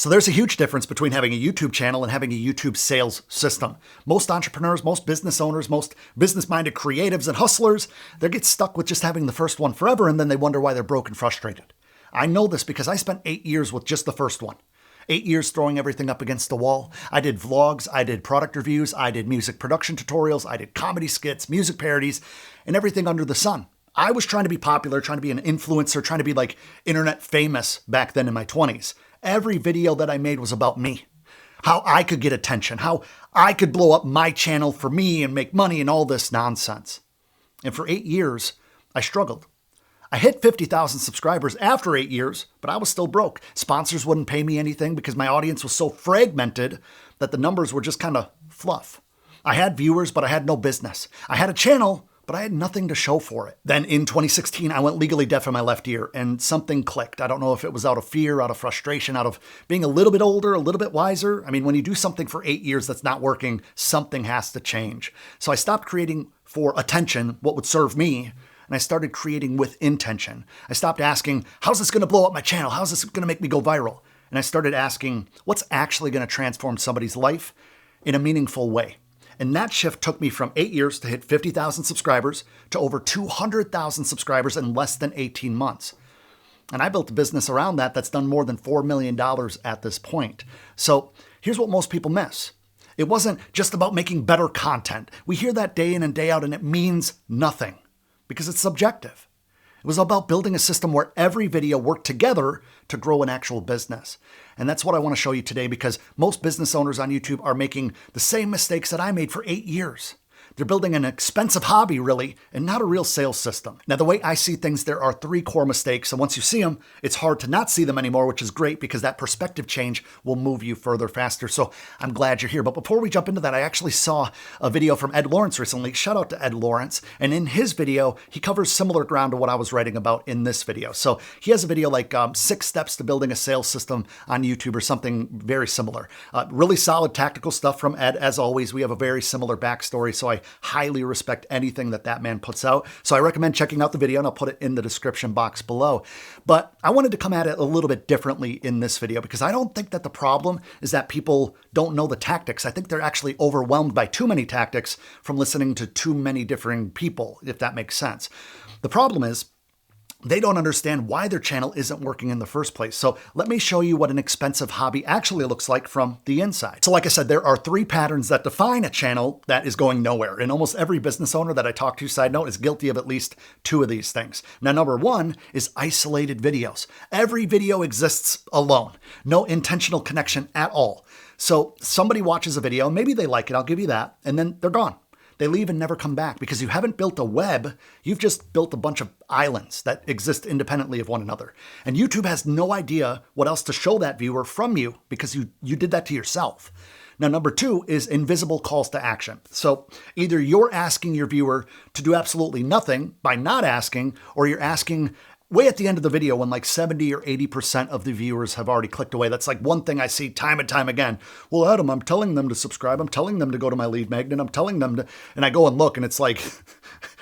So there's a huge difference between having a YouTube channel and having a YouTube sales system. Most entrepreneurs, most business owners, most business-minded creatives and hustlers, they get stuck with just having the first one forever, and then they wonder why they're broke and frustrated. I know this because I spent 8 years with just the first one. 8 years throwing everything up against the wall. I did vlogs, I did product reviews, I did music production tutorials, I did comedy skits, music parodies, and everything under the sun. I was trying to be popular, trying to be an influencer, trying to be like internet famous back then in my 20s. Every video that I made was about me. How I could get attention, how I could blow up my channel for me and make money and all this nonsense. And for 8 years, I struggled. I hit 50,000 subscribers after 8 years, but I was still broke. Sponsors wouldn't pay me anything because my audience was so fragmented that the numbers were just kind of fluff. I had viewers, but I had no business. I had a channel, but I had nothing to show for it. Then in 2016, I went legally deaf in my left ear and something clicked. I don't know if it was out of fear, out of frustration, out of being a little bit older, a little bit wiser. I mean, when you do something for 8 years that's not working, something has to change. So I stopped creating for attention, what would serve me, and I started creating with intention. I stopped asking, how's this going to blow up my channel? How's this going to make me go viral? And I started asking, what's actually going to transform somebody's life in a meaningful way? And that shift took me from 8 years to hit 50,000 subscribers to over 200,000 subscribers in less than 18 months. And I built a business around that that's done more than $4 million at this point. So here's what most people miss. It wasn't just about making better content. We hear that day in and day out, and it means nothing because it's subjective. It was about building a system where every video worked together to grow an actual business. And that's what I want to show you today because most business owners on YouTube are making the same mistakes that I made for 8 years. They're building an expensive hobby, really, and not a real sales system. Now, the way I see things, there are 3 core mistakes. And once you see them, it's hard to not see them anymore, which is great because that perspective change will move you further faster. So I'm glad you're here. But before we jump into that, I actually saw a video from Ed Lawrence recently. Shout out to Ed Lawrence. And in his video, he covers similar ground to what I was writing about in this video. So he has a video like 6 steps to building a sales system on YouTube or something very similar. Really solid tactical stuff from Ed. As always, we have a very similar backstory. So I highly respect anything that man puts out. So I recommend checking out the video and I'll put it in the description box below. But I wanted to come at it a little bit differently in this video because I don't think that the problem is that people don't know the tactics. I think they're actually overwhelmed by too many tactics from listening to too many differing people, if that makes sense. The problem is they don't understand why their channel isn't working in the first place. So let me show you what an expensive hobby actually looks like from the inside. So like I said, there are 3 patterns that define a channel that is going nowhere. And almost every business owner that I talk to, side note, is guilty of at least 2 of these things. Now, number 1 is isolated videos. Every video exists alone. No intentional connection at all. So somebody watches a video, maybe they like it, I'll give you that, and then they're gone. They leave and never come back because you haven't built a web. You've just built a bunch of islands that exist independently of one another. And YouTube has no idea what else to show that viewer from you because you did that to yourself. Now, number 2 is invisible calls to action. So either you're asking your viewer to do absolutely nothing by not asking, or you're asking way at the end of the video when like 70 or 80% of the viewers have already clicked away. That's like one thing I see time and time again. Well, Adam, I'm telling them to subscribe. I'm telling them to go to my lead magnet. I'm telling them to, and I go and look and it's like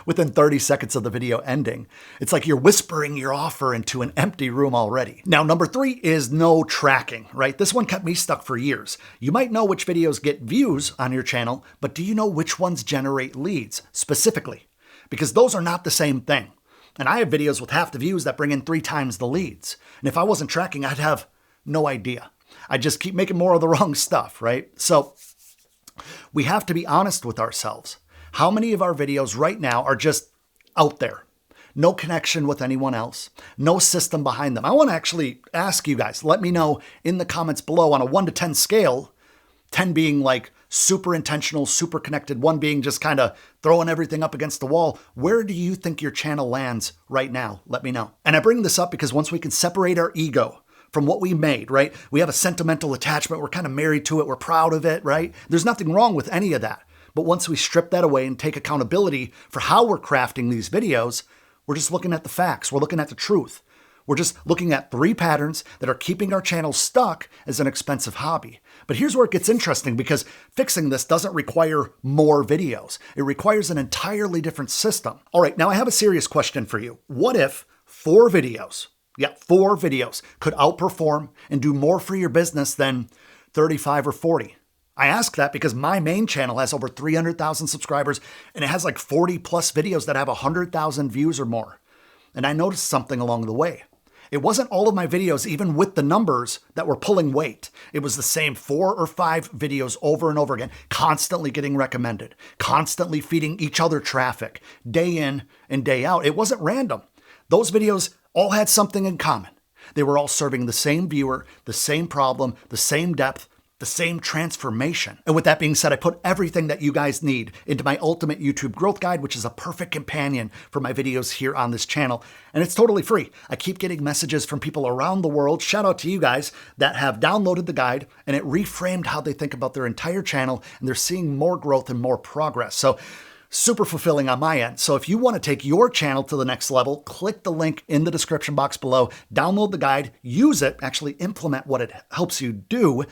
within 30 seconds of the video ending, it's like you're whispering your offer into an empty room already. Now, number 3 is no tracking, right? This one kept me stuck for years. You might know which videos get views on your channel, but do you know which ones generate leads specifically? Because those are not the same thing. And I have videos with half the views that bring in 3 times the leads. And if I wasn't tracking, I'd have no idea. I'd just keep making more of the wrong stuff, right? So we have to be honest with ourselves. How many of our videos right now are just out there? No connection with anyone else, no system behind them. I want to actually ask you guys, let me know in the comments below on a 1 to 10 scale, 10 being like super intentional, super connected, 1 being just kind of throwing everything up against the wall. Where do you think your channel lands right now? Let me know. And I bring this up because once we can separate our ego from what we made, right? We have a sentimental attachment. We're kind of married to it. We're proud of it, right? There's nothing wrong with any of that. But once we strip that away and take accountability for how we're crafting these videos, we're just looking at the facts. We're looking at the truth. We're just looking at 3 patterns that are keeping our channel stuck as an expensive hobby. But here's where it gets interesting because fixing this doesn't require more videos. It requires an entirely different system. All right, now I have a serious question for you. What if 4 videos Yeah, 4 videos could outperform and do more for your business than 35 or 40. I ask that because my main channel has over 300,000 subscribers and it has like 40 plus videos that have 100,000 views or more. And I noticed something along the way. It wasn't all of my videos, even with the numbers, that were pulling weight. It was the same 4 or 5 videos over and over again, constantly getting recommended, constantly feeding each other traffic, day in and day out. It wasn't random. Those videos all had something in common. They were all serving the same viewer, the same problem, the same depth, the same transformation. And with that being said, I put everything that you guys need into my ultimate YouTube growth guide, which is a perfect companion for my videos here on this channel. And it's totally free. I keep getting messages from people around the world. Shout out to you guys that have downloaded the guide and it reframed how they think about their entire channel. And they're seeing more growth and more progress. So super fulfilling on my end. So if you want to take your channel to the next level, click the link in the description box below, download the guide, use it, actually implement what it helps you do,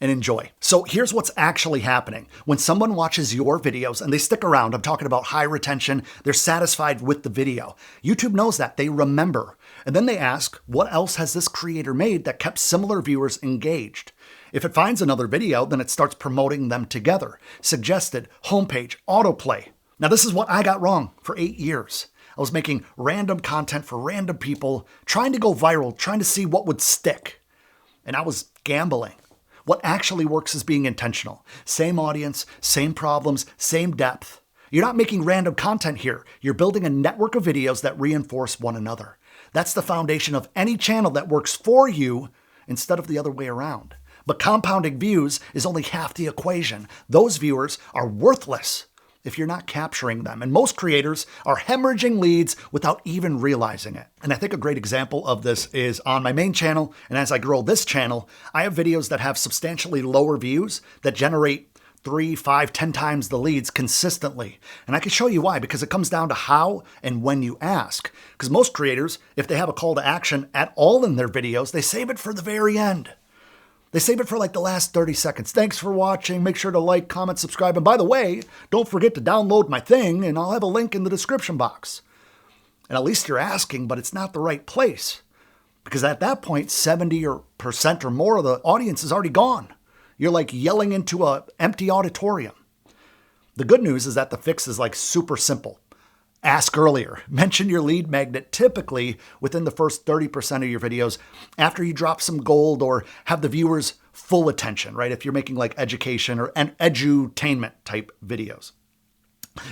and enjoy. So here's what's actually happening. When someone watches your videos and they stick around, I'm talking about high retention, they're satisfied with the video. YouTube knows that, they remember. And then they ask, what else has this creator made that kept similar viewers engaged? If it finds another video, then it starts promoting them together. Suggested, homepage, autoplay. Now this is what I got wrong for 8 years. I was making random content for random people, trying to go viral, trying to see what would stick. And I was gambling. What actually works is being intentional. Same audience, same problems, same depth. You're not making random content here. You're building a network of videos that reinforce one another. That's the foundation of any channel that works for you instead of the other way around. But compounding views is only half the equation. Those viewers are worthless if you're not capturing them. And most creators are hemorrhaging leads without even realizing it. And I think a great example of this is on my main channel. And as I grow this channel, I have videos that have substantially lower views that generate 3, 5, 10 times the leads consistently. And I can show you why, because it comes down to how and when you ask. Because most creators, if they have a call to action at all in their videos, they save it for the very end. They save it for like the last 30 seconds. Thanks for watching. Make sure to like, comment, subscribe. And by the way, don't forget to download my thing and I'll have a link in the description box. And at least you're asking, but it's not the right place. Because at that point, 70% or more of the audience is already gone. You're like yelling into an empty auditorium. The good news is that the fix is like super simple. Ask earlier. Mention your lead magnet typically within the first 30% of your videos after you drop some gold or have the viewers' full attention, right? If you're making like education or edutainment type videos.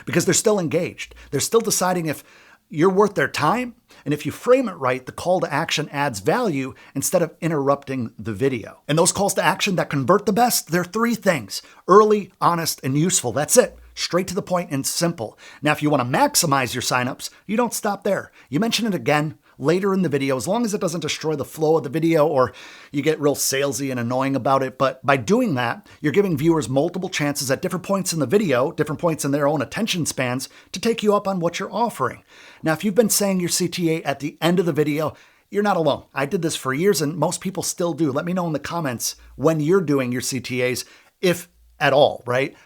Because they're still engaged. They're still deciding if you're worth their time. And if you frame it right, the call to action adds value instead of interrupting the video. And those calls to action that convert the best, they're 3 things: early, honest, and useful. That's it. Straight to the point and simple. Now, if you want to maximize your signups, you don't stop there. You mention it again later in the video, as long as it doesn't destroy the flow of the video or you get real salesy and annoying about it. But by doing that, you're giving viewers multiple chances at different points in the video, different points in their own attention spans to take you up on what you're offering. Now, if you've been saying your CTA at the end of the video, you're not alone. I did this for years and most people still do. Let me know in the comments when you're doing your CTAs, if at all, right?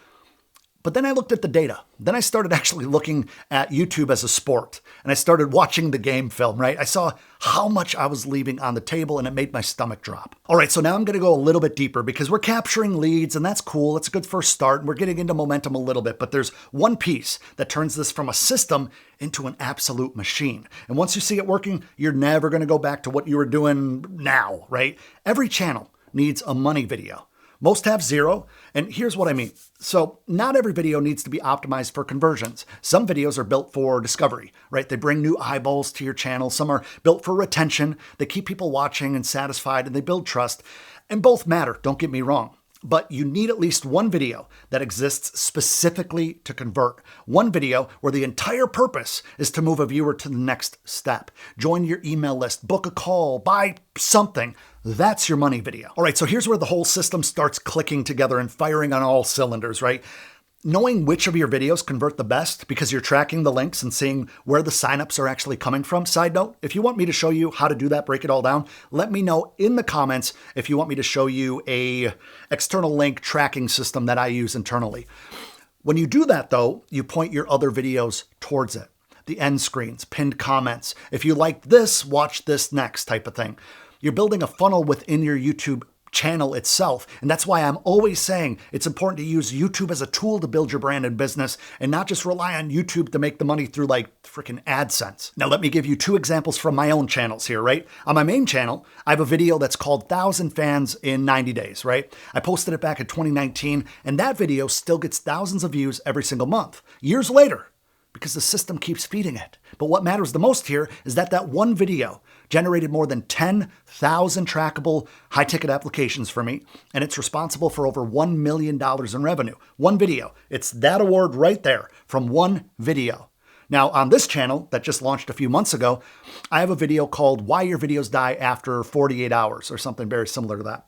But then I looked at the data. Then I started actually looking at YouTube as a sport. And I started watching the game film, right? I saw how much I was leaving on the table and it made my stomach drop. All right, so now I'm going to go a little bit deeper because we're capturing leads and that's cool. It's a good first start and we're getting into momentum a little bit. But there's one piece that turns this from a system into an absolute machine. And once you see it working, you're never going to go back to what you were doing now, right? Every channel needs a money video. Most have 0, and here's what I mean. So not every video needs to be optimized for conversions. Some videos are built for discovery, right? They bring new eyeballs to your channel. Some are built for retention. They keep people watching and satisfied, and they build trust. And both matter, don't get me wrong. But you need at least one video that exists specifically to convert. One video where the entire purpose is to move a viewer to the next step. Join your email list, book a call, buy something. That's your money video. All right, so here's where the whole system starts clicking together and firing on all cylinders, right? Knowing which of your videos convert the best because you're tracking the links and seeing where the signups are actually coming from. Side note, if you want me to show you how to do that, break it all down, let me know in the comments if you want me to show you a external link tracking system that I use internally. When you do that though, you point your other videos towards it. the end screens, pinned comments. If you liked this, watch this next type of thing. You're building a funnel within your YouTube channel itself. And that's why I'm always saying it's important to use YouTube as a tool to build your brand and business and not just rely on YouTube to make the money through like freaking AdSense. Now, let me give you 2 examples from my own channels here, right? On my main channel, I have a video that's called 1,000 Fans in 90 Days, right? I posted it back in 2019, and that video still gets thousands of views every single month. Years later, because the system keeps feeding it. But what matters the most here is that that one video generated more than 10,000 trackable high-ticket applications for me, and it's responsible for over $1 million in revenue. One video. It's that award right there from one video. Now, on this channel that just launched a few months ago, I have a video called Why Your Videos Die After 48 Hours, or something very similar to that.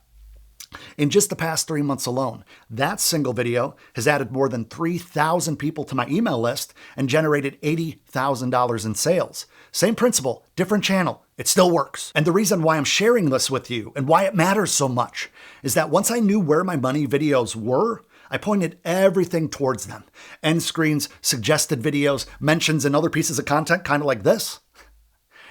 In just the past 3 months alone, that single video has added more than 3,000 people to my email list and generated $80,000 in sales. Same principle, different channel. It still works. And the reason why I'm sharing this with you and why it matters so much is that once I knew where my money videos were, I pointed everything towards them. End screens, suggested videos, mentions, and other pieces of content, kind of like this.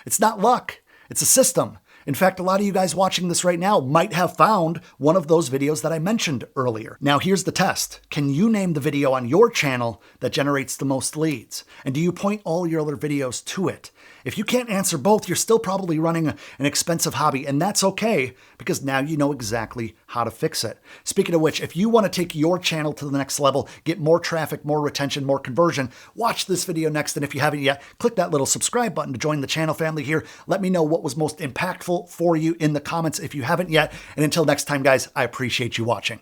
It's not luck. It's a system. In fact, a lot of you guys watching this right now might have found one of those videos that I mentioned earlier. Now, here's the test. Can you name the video on your channel that generates the most leads? And do you point all your other videos to it? If you can't answer both, you're still probably running an expensive hobby, and that's okay because now you know exactly how to fix it. Speaking of which, if you want to take your channel to the next level, get more traffic, more retention, more conversion, watch this video next. And if you haven't yet, click that little subscribe button to join the channel family here. Let me know what was most impactful for you in the comments if you haven't yet. And until next time, guys, I appreciate you watching.